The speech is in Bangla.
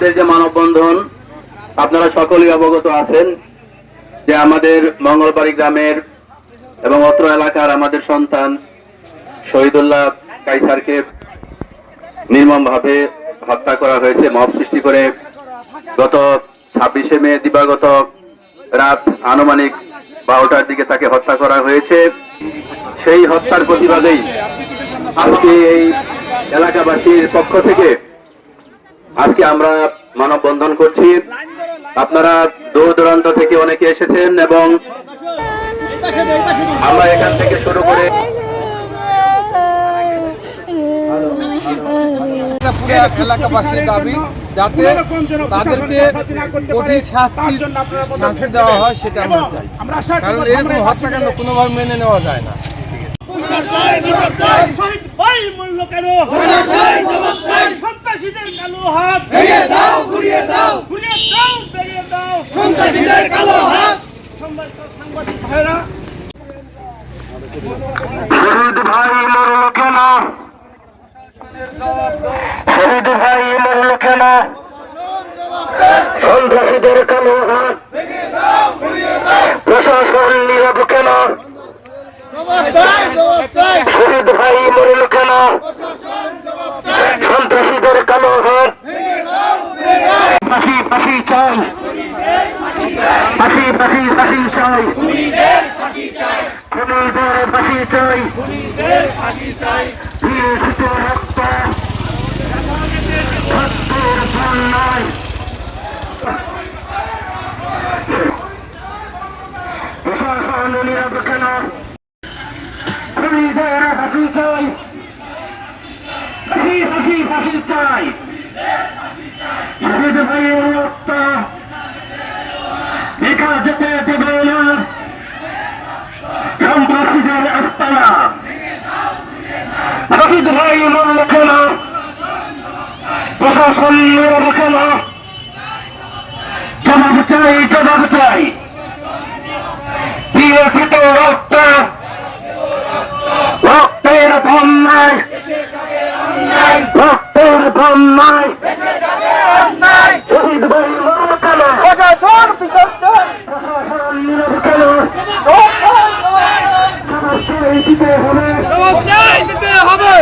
যে মানববন্ধন আপনারা সকলেই অবগত আছেন যে আমাদের মঙ্গলবাড়ি গ্রামের এবং অত্র এলাকার আমাদের সন্তান শহীদুল্লাহ কায়সারকে নির্মমভাবে হত্যা করা হয়েছে মব সৃষ্টি করে। গত 26শে মে দিবাগত রাত আনুমানিক 12টার দিকে তাকে হত্যা করা হয়েছে। সেই হত্যার প্রতিবাদেই আজকে এই এলাকাবাসীর পক্ষ থেকে আজকে আমরা মানববন্ধন করছি। আপনারা দূর দূরান্ত থেকে অনেকে এসেছেন এবং আমরা এখান থেকে শুরু করে এলাকাবাসীর দাবি যাতে তাদেরকে কঠিন শাস্তি দেওয়া হয় সেটা আমরা চাই, কারণ এরকম হত্যাকাণ্ড কোনোভাবে মেনে নেওয়া যায় না। শহীদ ভাই মরল কেন? সন্ত্রাসীদের কালো হাত, প্রশাসন নীরব কেন? শহীদ ভাই মরল কেন? সন্ত্রাসীদের কালো হাত, ফাঁসি ফাঁসি চাই, ফাঁসি ফাঁসি ফাঁসি চাই, খুনিদের ফাঁসি চাই, রক্ত প্রশাসন নীরব কেন? খুনিদের ফাঁসি চাই, ফাঁসি ফাঁসি ফাঁসি চাই, শহীদ ভাইয়ের রক্ত দেখা যেতে দেবে না সন্ত্রাসীদের আস্তানা। শহীদ ভাই মরল কেন? প্রশাসন নীরব কেন? জবাব চাই, জবাব চাই, দিয়েছিত রক্ত, রক্তের বন্যায়, রক্তের বন্যায় শহীদ ভাই মরল কেন? প্রশাসন নীরব কেন? জবাব চাই, দিতে হবে।